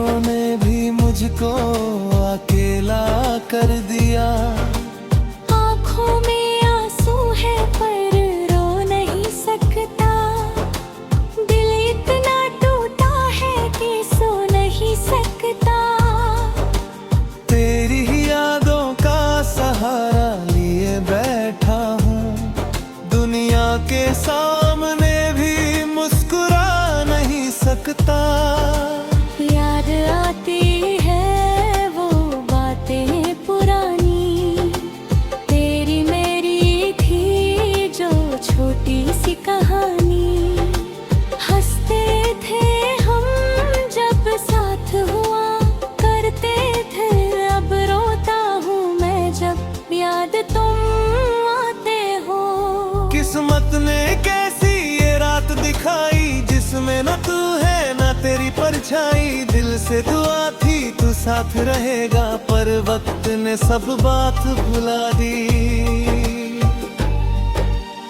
सपनों ने भी मुझको अकेला कर दिया। आँखों में आंसू है पर रो नहीं सकता। दिल इतना टूटा है कि सो नहीं सकता। तेरी ही यादों का सहारा लिए बैठा हूँ, दुनिया के सामने भी मुस्कुरा नहीं सकता। याद आती है वो बातें पुरानी, तेरी मेरी थी जो छोटी सी कहानी। हंसते थे हम जब साथ हुआ करते थे, अब रोता हूँ मैं जब याद तुम आते हो। किस्मत ने कैसी ये रात दिखाई, जिसमें न तू है न तेरी परछाई। दिल से दुआ थी तू साथ रहेगा, पर वक्त ने सब बात भुला दी।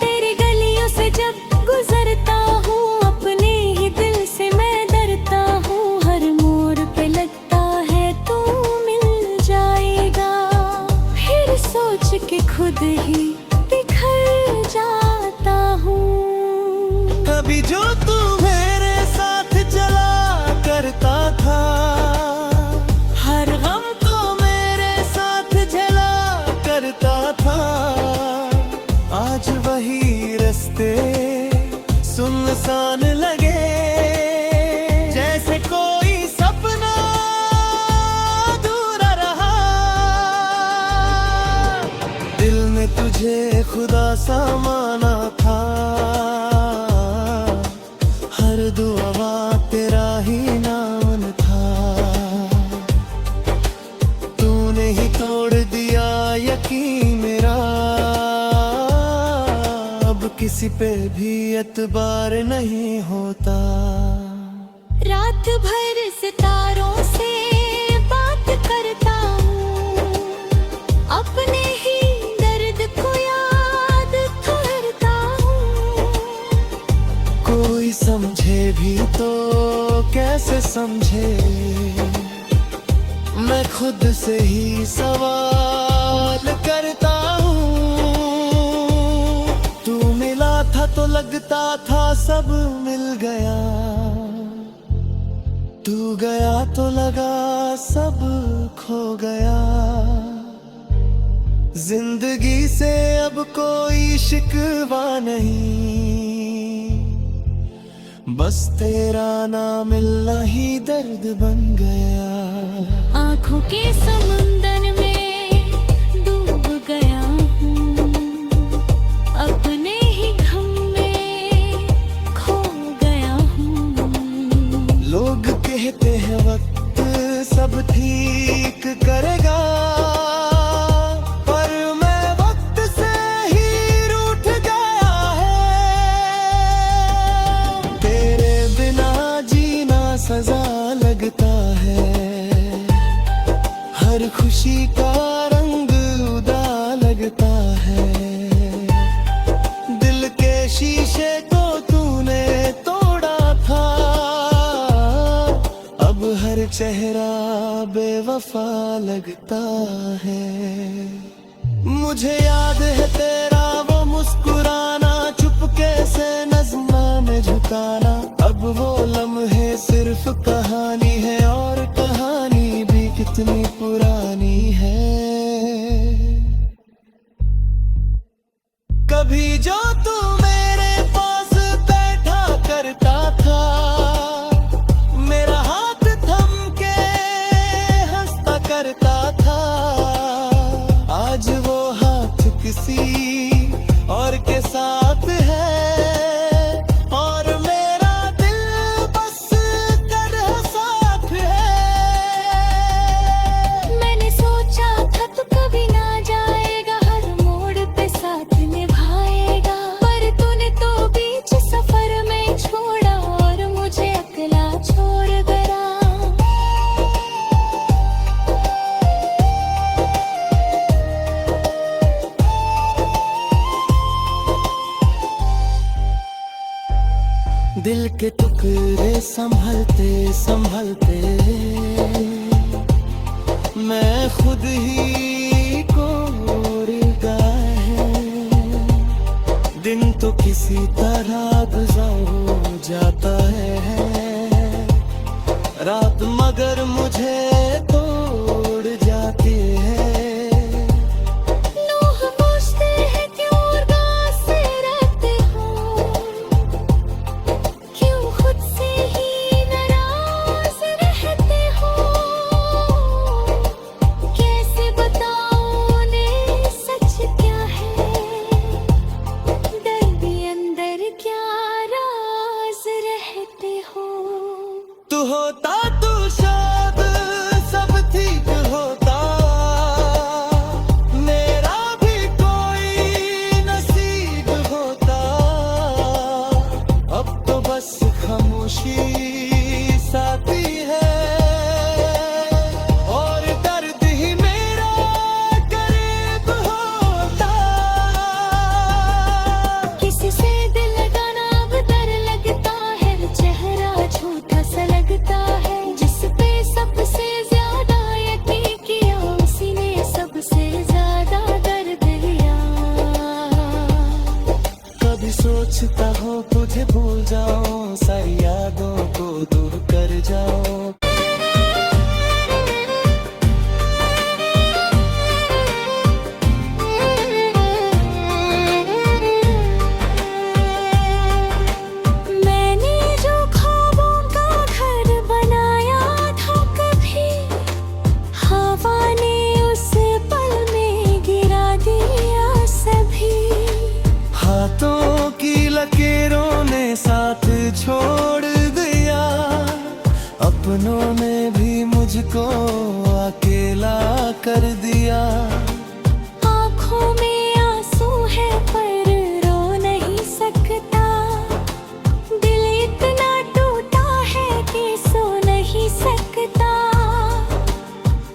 तेरी गलियों से जब गुजरता हूँ, अपने ही दिल से मैं डरता हूँ। हर मोड़ पे लगता है तू मिल जाएगा, फिर सोच के खुद ही बिखर जाता हूँ। कभी जो तू मेरे साथ चला करता था, हर गम को मेरे साथ झेला करता था। आज वही रास्ते सुनसान लगे, जैसे कोई सपना अधूरा रहा। दिल ने तुझे खुदा सा माना था, हर दुआ तेरा ही नाम था। तूने ही तोड़ दिया यकीन मेरा, अब किसी पे भी एतबार नहीं होता। रात भर सितारों से बात करता हूँ, अपने ही दर्द को याद करता हूँ। कोई समझे भी तो कैसे समझे, मैं खुद से ही सवाल करता हूँ। तू मिला था तो लगता था सब मिल गया, तू गया तो लगा सब खो गया। जिंदगी से अब कोई शिकवा नहीं, बस तेरा ना मिलना ही दर्द बन गया। आँखों के समुंदर में डूब गया हूँ, अपने ही गम में खो गया हूँ। लोग कहते हैं वक्त सब ठीक करेगा, पर मैं वक्त से ही रूठ गया है। तेरे बिना जीना सजा लगता है, हर खुशी का रंग उदा लगता है। दिल के शीशे को तूने तोड़ा था, अब हर चेहरा बेवफा लगता है। मुझे याद है तेरा वो मुस्कुराना, चुपके से नज़्म में झुकाना। अब वो लम्हे सिर्फ कहानी है, और कहानी भी कितनी पुरानी है। कभी जो तू मेरे पास बैठा करता था, मेरा हाथ थम के हंसता करता था। आज वो हाथ किसी और के साथ है, और मेरा दिल बस तेरे साथ है। मैंने सोचा था तू कभी ना जाएगा, हर मोड़ पे साथ निभाएगा, पर तूने तो बीच सफर में छोड़ा और मुझे अकेला छोड़ गया। दिल के टुकड़े संभलते संभलते मैं खुद ही को रुला है। दिन तो किसी तरह गुजर जाता है, रात मगर मुझे तोड़ जाती है। नूह पूछते हैं क्यों उदास रहते हो, क्यों खुद से ही नाराज रहते हो। कैसे बताओ उन्हें सच क्या है, दर्द अंदर क्या राज रहते हो। तू होता तू शायद सब ठीक होता, मेरा भी कोई नसीब होता। अब तो बस खामोशी साथी है, और दर्द ही मेरा करीब होता। किसी से दिल लगाना अब डर लगता है, चेहरा झूठा सा लगता है। जिस पे सबसे ज्यादा यकीन किया, उसी ने सबसे ज्यादा दर्द दिया। कभी सोचता हूँ तुझे भूल जाऊं, सारी यादों को दूर कर जाऊं। मैंने जो ख्वाबों का घर बनाया था कभी, हवा ने उस पल में गिरा दिया सभी। हाथों की लकीरों ने साथ छोड़ दिया, अपनों ने भी मुझको अकेला कर दिया। आँखों में आंसू है पर रो नहीं सकता, दिल इतना टूटा है कि सो नहीं सकता।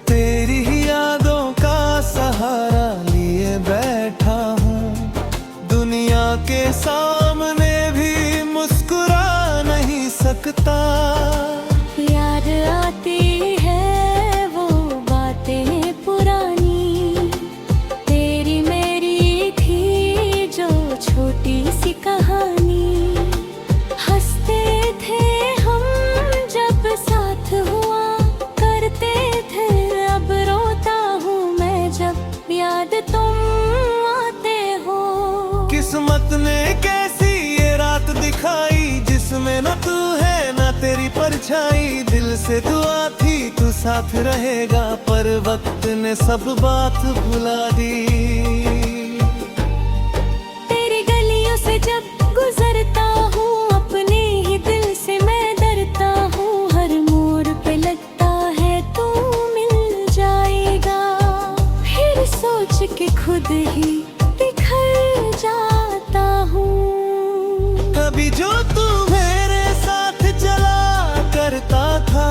तेरी ही यादों का सहारा लिए बैठा हूँ, दुनिया के सामने भी मुस्कुरा नहीं सकता। याद आती है वो बातें पुरानी, तेरी मेरी थी जो छोटी सी कहानी। हंसते थे हम जब साथ हुआ करते थे, अब रोता हूँ मैं जब याद तुम आते हो। किस्मत ने कैसी ये रात दिखाई, जिसमें न तू है न तेरी परछाई। दिल से दुआ थी तू साथ रहेगा, पर वक्त ने सब बात भुला दी। तेरी गलियों से जब गुजरता हूँ, अपने ही दिल से मैं डरता हूँ। हर मोड़ पे लगता है तू मिल जाएगा, फिर सोच के खुद ही बिखर जाता हूँ। कभी जो तू मेरे साथ चला करता था,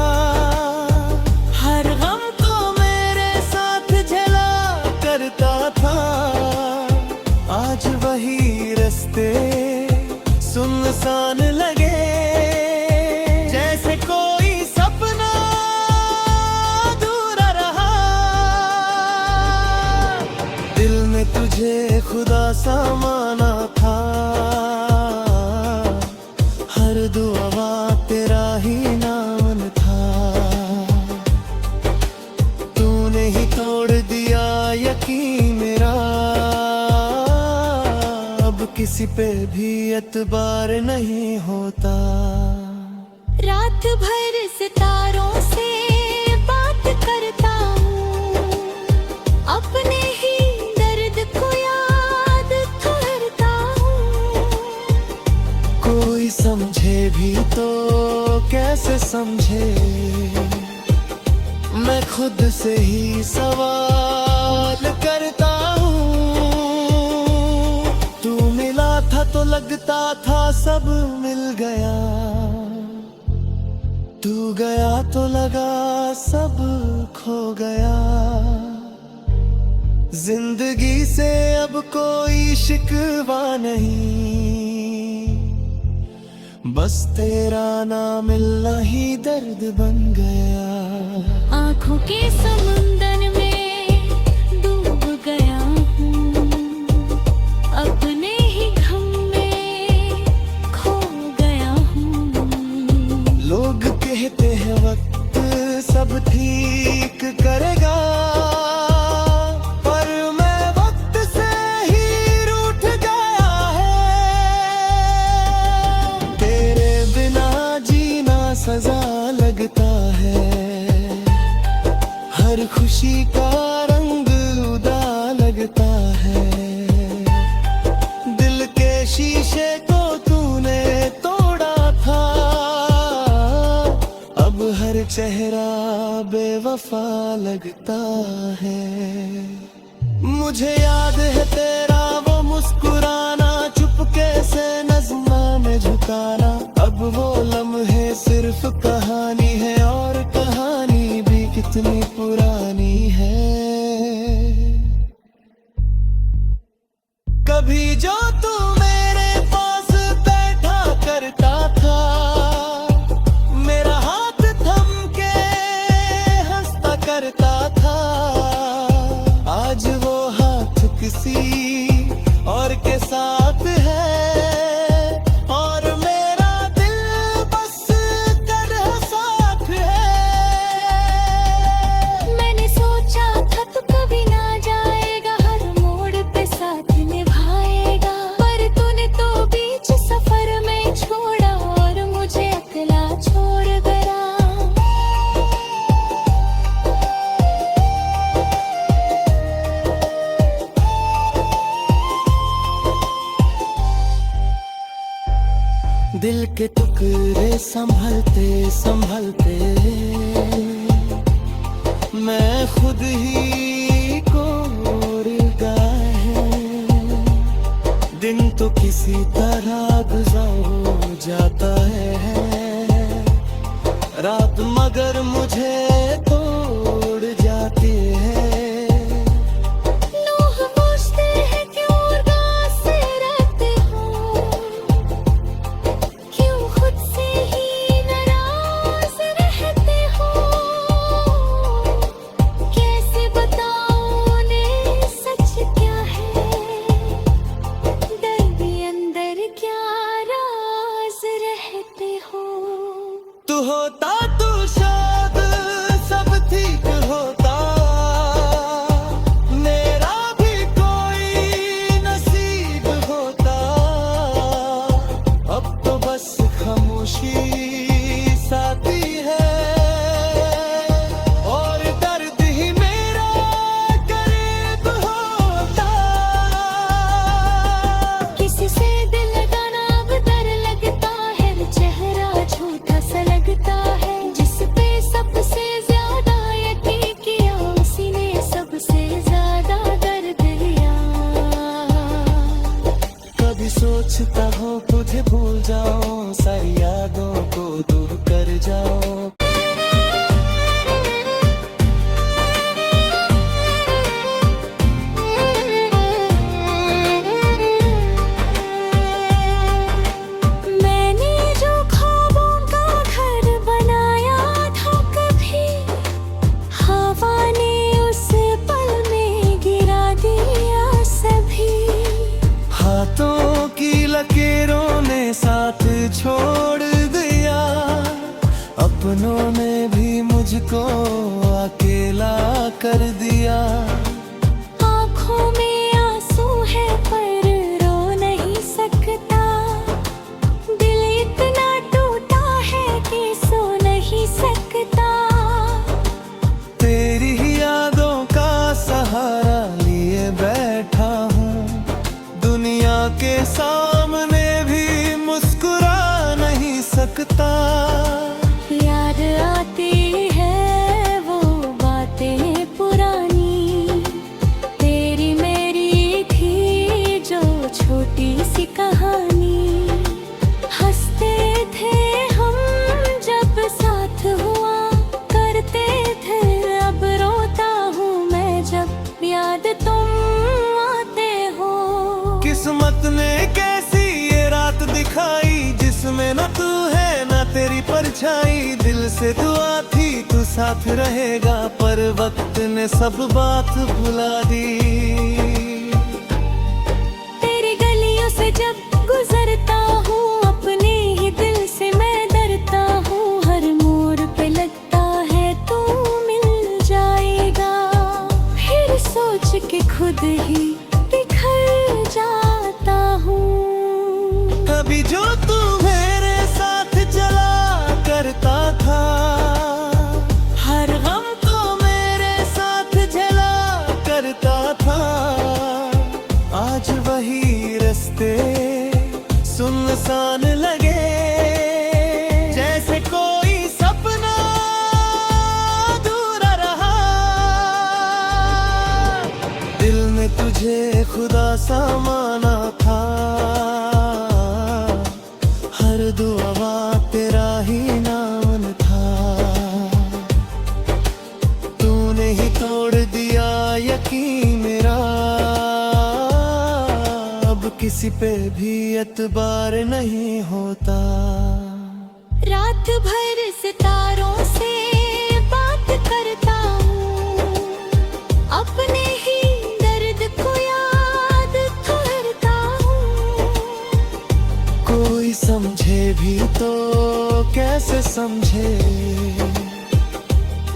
हर गम को मेरे साथ झेला करता था। आज वही रास्ते सुनसान लगे, जैसे कोई सपना अधूरा रहा। दिल में तुझे खुदा सा माना था, हर दुआ तेरा ही नाम था। तूने ही तोड़ दिया यकीन मेरा, अब किसी पे भी एतबार नहीं होता। रात भर सितारों से बात करता हूँ, अपने ही दर्द को याद करता हूँ। कोई समझे भी तो कैसे समझे, मैं खुद से ही सवाल करता हूँ। तू मिला था तो लगता था सब मिल गया, तू गया तो लगा सब खो गया। जिंदगी से अब कोई शिकवा नहीं, बस तेरा ना मिलना ही दर्द बन गया। आँखों के समुंदर में डूब गया हूँ, अपने ही गम में खो गया हूँ। लोग कहते हैं वक्त सब ठीक करेगा, पर मैं वक्त से ही रूठ गया है। तेरे बिना जीना सजा लगता है, हर खुशी का रंग उदा लगता है। दिल के शीशे को तूने तोड़ा था, अब हर चेहरा बेवफा लगता है। मुझे याद है तेरा वो मुस्कुराना, चुपके से नज़्मा में झुकाना। अब वो लम्हे सिर्फ कहानी है, और कहानी भी कितनी पुरानी है। कभी जो तू मेरे पास बैठा करता था, मेरा हाथ थम के हंसता करता था। आज वो हाथ किसी और के साथ है, और मेरा दिल बस कर साथ है। मैंने सोचा था तू कभी ना जाएगा, हर मोड़ पे साथ निभाएगा, पर तूने तो बीच सफर में छोड़ा और मुझे अकेला छोड़ गया। दिल के टुकड़े संभलते संभलते मैं खुद ही को गया है। दिन तो किसी तरह गुजर जाता है, रात मगर मुझे तोड़ जाती है। लोग पूछते हैं क्यों उदास से रहते हो, क्यों खुद से ही नाराज रहते हो। कैसे बताऊं उन्हें सच क्या है, डर भी अंदर क्या राज रहते हो। तू होता तू शायद सब ठीक होता, मेरा भी कोई नसीब होता। अब तो बस खामोशी साथी है, और दर्द ही मेरा करीब होता। किसी से दिल लगाना अब डर लगता है, चेहरा झूठा सा लगता है। जिस पे सबसे ज्यादा यकीन किया, उसी ने सबसे ज्यादा दर्द दिया। कभी सोचता हूँ तुझे भूल जाऊं, सारी यादों को दूर कर जाऊं। मैंने जो ख्वाबों का घर बनाया था कभी, हवा ने उस पल में गिरा दिया सभी। हाथों की लकीरों ने साथ छोड़ दिया, अपनों ने भी मुझको अकेला कर दिया। आँखों में आंसू है पर रो नहीं सकता, दिल इतना टूटा है कि सो नहीं सकता। तेरी ही यादों का सहारा लिए बैठा हूँ, दुनिया के सामने भी मुस्कुरा नहीं सकता। याद आती है वो बातें पुरानी, तेरी मेरी थी जो छोटी सी कहानी। हंसते थे हम जब साथ हुआ करते थे, अब रोता हूँ मैं जब याद तुम आते हो। किस्मत ने कैसी ये रात दिखाई, जिसमें न तू है न तेरी परछाई। दिल से दुआ थी तू साथ रहेगा, पर वक्त ने सब बात भुला दी। तेरी गलियों से जब गुजरता हूँ, अपने ही दिल से मैं डरता हूँ। हर मोड़ पे लगता है तू मिल जाएगा, फिर सोच के खुद ही बिखर जाता हूँ। कभी जो तू मेरे साथ चला करता था, हर गम को मेरे साथ झेला करता था। आज वही रास्ते सुनसान लगे, जैसे कोई सपना अधूरा रहा। दिल में तुझे खुदा सा माना था, हर दुआ तेरा ही नाम था। तूने ही तोड़ दिया यकीन मेरा, अब किसी पे भी एतबार नहीं होता। रात भर सितारों से बात करता हूँ, अपने ही दर्द को याद करता हूँ। कोई समझे भी तो कैसे समझे,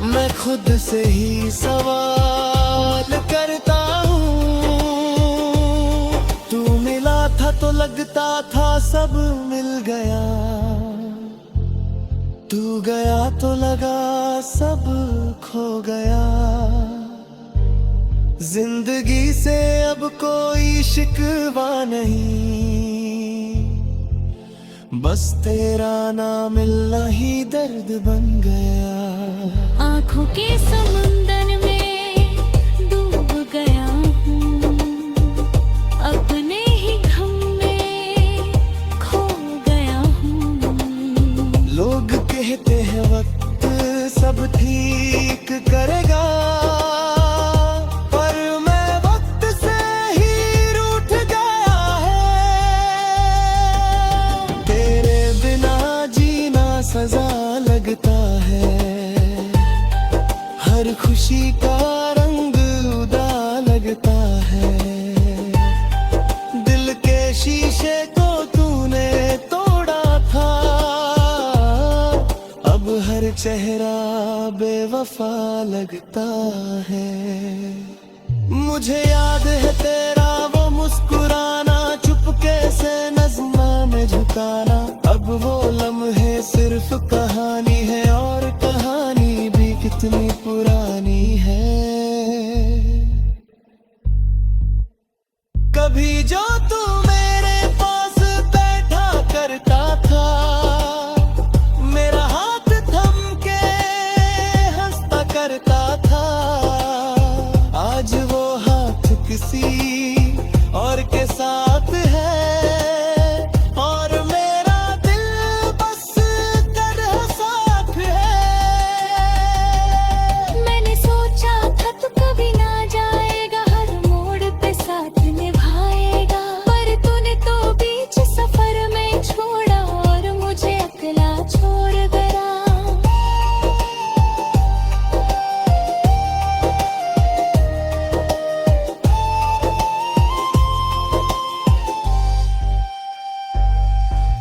मैं खुद से ही सवाल करता हूँ। तू मिला था तो लगता था सब मिल गया, तू गया तो लगा सब खो गया। जिंदगी से अब कोई शिकवा नहीं, बस तेरा नाम मिलना ही दर्द बन गया। आँखों के समुंदर में डूब गया हूँ, अपने ही गम में खो गया हूँ। लोग कहते हैं वक्त सब ठीक करेगा, पर मैं वक्त से ही रूठ गया है। तेरे बिना जीना सजा लगता है, हर खुशी का रंग उदा लगता है। दिल के शीशे को तूने तोड़ा था, अब हर चेहरा बेवफा लगता है। मुझे याद है तेरा वो मुस्कुराना, चुपके से नज़्म में झुकाना। अब वो लम्हे सिर्फ कहानी है, और कहानी भी कितनी पुरानी है। कभी जो तू मेरे पास बैठा करता था, मेरा हाथ थम के हंसता करता था। आज वो हाथ किसी और के साथ है, और मेरा दिल बस तेरा साथ है। मैंने सोचा था तू कभी ना जाएगा, हर मोड़ पे साथ निभाएगा, पर तूने तो बीच सफर में छोड़ा और मुझे अकेला छोड़ गया।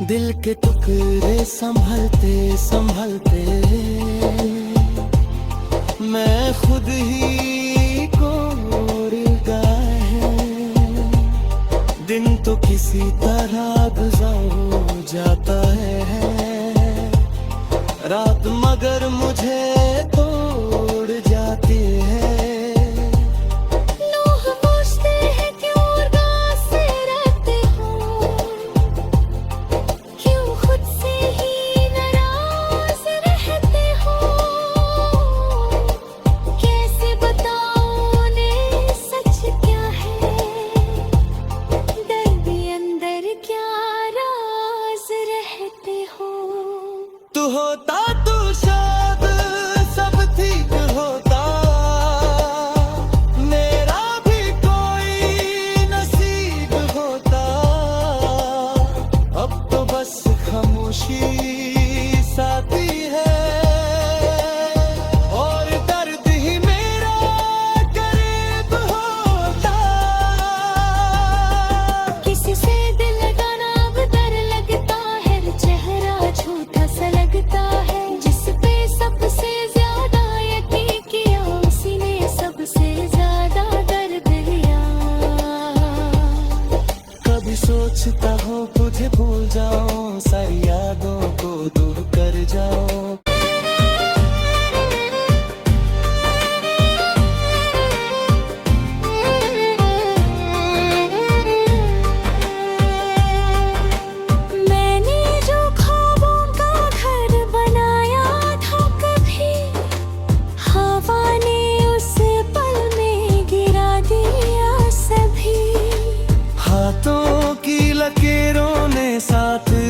दिल के टुकड़े संभलते संभलते मैं खुद ही को उड़ गया है। दिन तो किसी तरह गुजार हो जाता है, रात मगर मुझे तोड़ जाती है। नूह पूछते हैं क्यों उदास रहते हो, क्यों खुद से ही नाराज रहते हो। कैसे बताऊं उन्हें सच क्या है, दर्द अंदर क्या राज रहते हो। तू होता तू शाद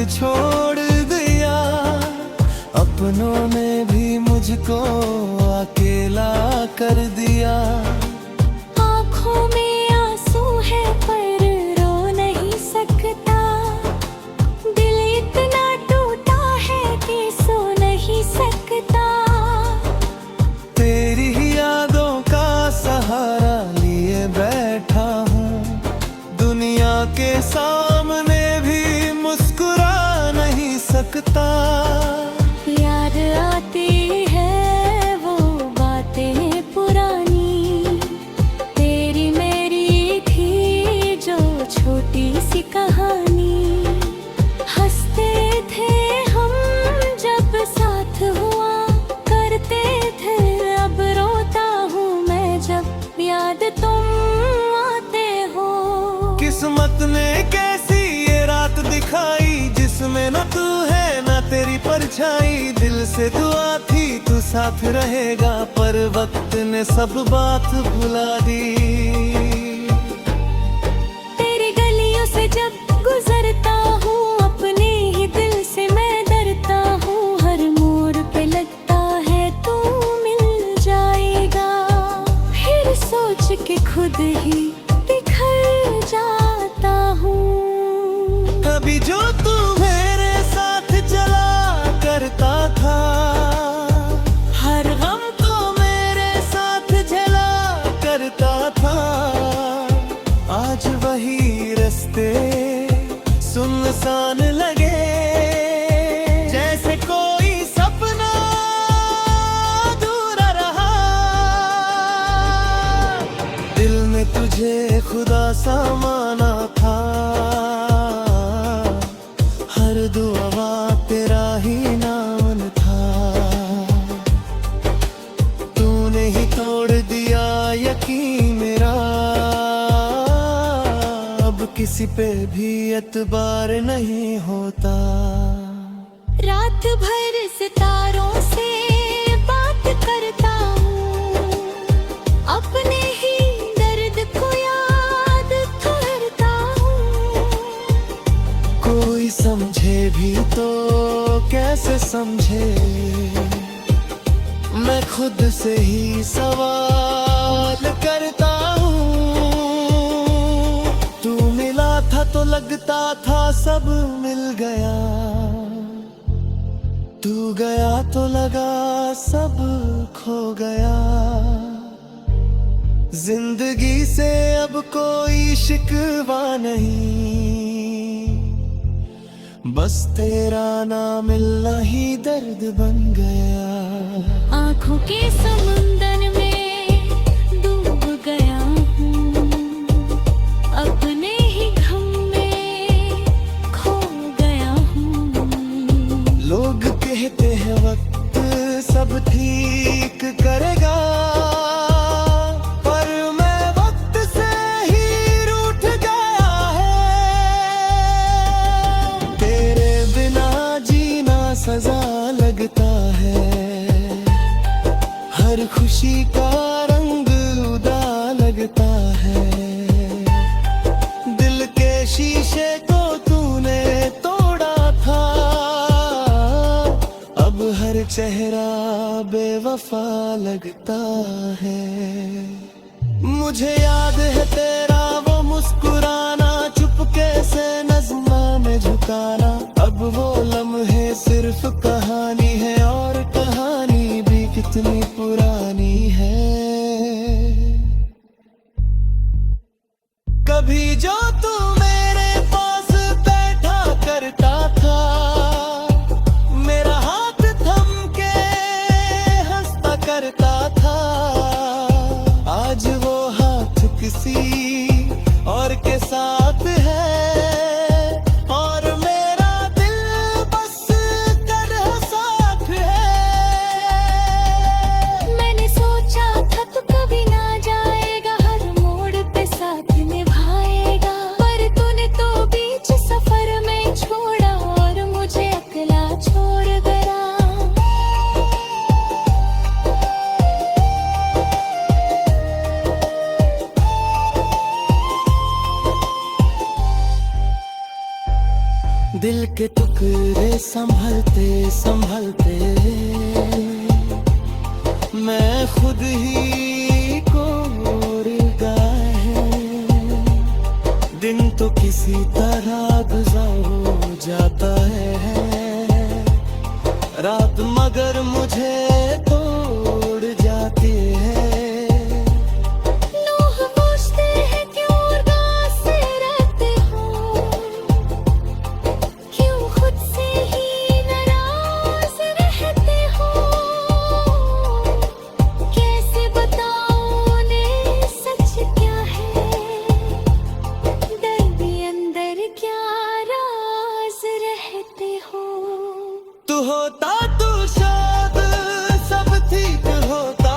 छोड़ दिया, अपनों ने भी मुझको अकेला कर दिया। आँखों में आंसू है पर रो नहीं सकता, दिल इतना टूटा है कि सो नहीं सकता। तेरी ही यादों का सहारा लिए बैठा हूँ, दुनिया के सामने भी मुस्कुरा नहीं सकता। याद आती है वो बातें पुरानी, तेरी मेरी थी जो छोटी सी कहानी। हंसते थे हम जब साथ हुआ करते थे, अब रोता हूँ मैं जब याद तुम आते हो। किस्मत ने कैसी ये रात दिखाई, जिसमें न तू है न तेरी परछाई। दिल से दुआ थी तू साथ रहेगा, पर वक्त ने सब बात भुला दी। तेरी गलियों से जब गुजरता हूँ, अपने ही दिल से मैं डरता हूँ। हर मोड़ पे लगता है तू मिल जाएगा, फिर सोच के खुद ही बिखर जाता हूँ। अभी जो तू मेरे साथ चला करता था, हर गम को मेरे साथ झेला करता था। आज वही रास्ते सुनसान लगे, जैसे कोई सपना अधूरा रहा। दिल में तुझे खुदा सा माना था, हर दुआ तेरा ही नाम था। तूने ही तोड़ दिया यकीन मेरा, अब किसी पे भी एतबार नहीं होता। रात भर सितारों से बात करता हूँ, अपने ही दर्द को याद करता हूँ। कोई समझे भी तो कैसे समझे, मैं खुद से ही सवाल करता हूँ। तू मिला था तो लगता था सब मिल गया, तू गया तो लगा सब खो गया। जिंदगी से अब कोई शिकवा नहीं, बस तेरा ना मिलना ही दर्द बन गया। आँखों के समुंदर में डूब गया हूँ, अपने ही गम में खो गया हूँ। लोग कहते हैं वक्त सब ठीक करेगा, पर मैं वक्त से ही रूठ गया है। तेरे बिना जीना सजा लगता है, हर खुशी का रंग उदा लगता है। दिल के शीशे को तूने तोड़ा था, अब हर चेहरा बेवफा लगता है। मुझे याद है तेरा वो मुस्कुराना, चुपके से नज़्मा में झुकाना। अब वो लम्हे सिर्फ कहानी है, और कहानी भी कितनी पुरानी है। कभी जो तू मेरे पास बैठा करता था, मेरा हाथ थम के हंसता करता था। आज वो हाथ किसी और के साथ है, और मेरा दिल बस तेरे साथ है। मैंने सोचा था तू कभी ना जाएगा, हर मोड़ पे साथ निभाएगा, पर तूने तो बीच सफर में छोड़ा और मुझे अकेला छोड़ गया। दिल के टुकड़े संभलते संभलते मैं खुद ही को उड़गा है। दिन तो किसी तरह गुजर जाता है, रात मगर मुझे तोड़ जाती है। नूह पूछते हैं क्यों उदास रहते हो, क्यों खुद से ही नाराज रहते हो। कैसे बताओ उन्हें सच क्या है, दर्द अंदर क्या राज रहते हो। तू होता तू शायद सब ठीक होता,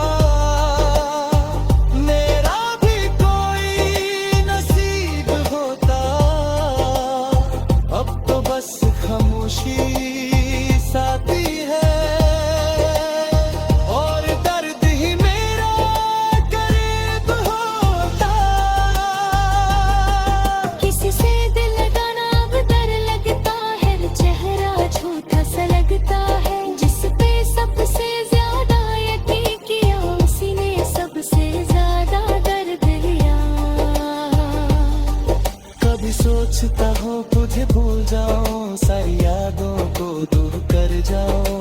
मेरा भी कोई नसीब होता। अब तो बस खामोशी साथी है और दर्द ही मेरा करीब होता। किसी से दिल लगाना अब डर लगता है, चेहरा झूठा सा लगता है। जिस पे सबसे ज्यादा यकीन किया उसी ने सबसे ज्यादा दर्द दिया। कभी सोचता हूँ तुझे भूल जाऊं, सारी यादों को दूर कर जाऊं।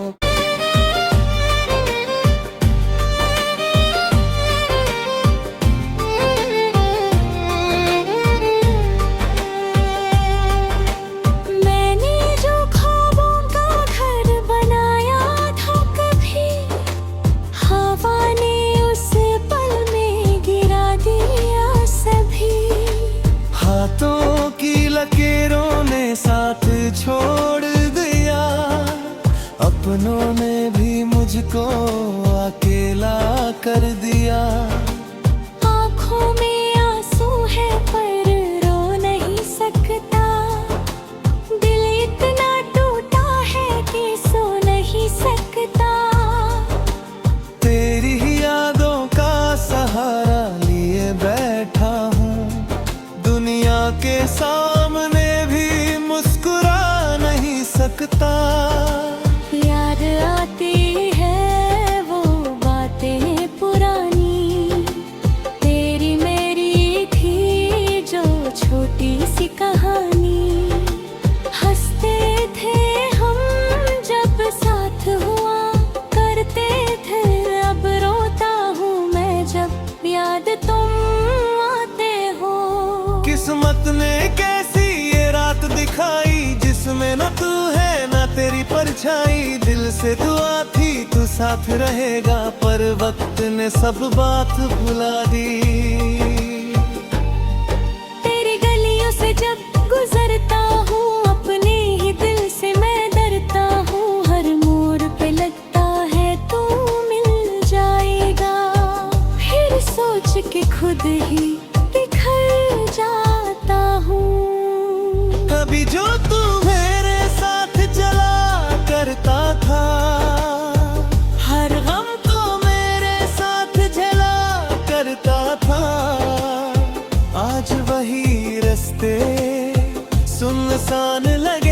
मैंने जो ख्वाबों का घर बनाया था कभी, हवा ने उस पल में गिरा दिया सभी। हाथों की लकीरों ने साथ छोड़ दिया, अपनों ने भी मुझको अकेला कर दिया। आँखों में आंसू है पर रो नहीं सकता, दिल इतना टूटा है कि सो नहीं सकता। तेरी ही यादों का सहारा लिए बैठा हूँ, दुनिया के सामने भी मुस्कुरा नहीं सकता। याद आती है वो बातें पुरानी, तेरी मेरी थी जो छोटी सी कहानी। हंसते थे हम जब साथ हुआ करते थे, अब रोता हूँ मैं जब याद तुम आते हो। किस्मत ने कैसी ये रात दिखाई, जिसमें न तू है न तेरी परछाई। दिल से दुआ थी तू साथ रहेगा, पर वक्त ने सब बात भुला दी। तेरी गलियों से जब गुजरता हूँ अपने ही दिल से मैं डरता हूँ। हर मोड़ पे लगता है तू मिल जाएगा, फिर सोच के खुद ही बिखर जाता हूँ। कभी जो तू मेरे साथ चला करता था, हर गम तो मेरे साथ झेला करता था। आज वही रास्ते सुनसान लगे।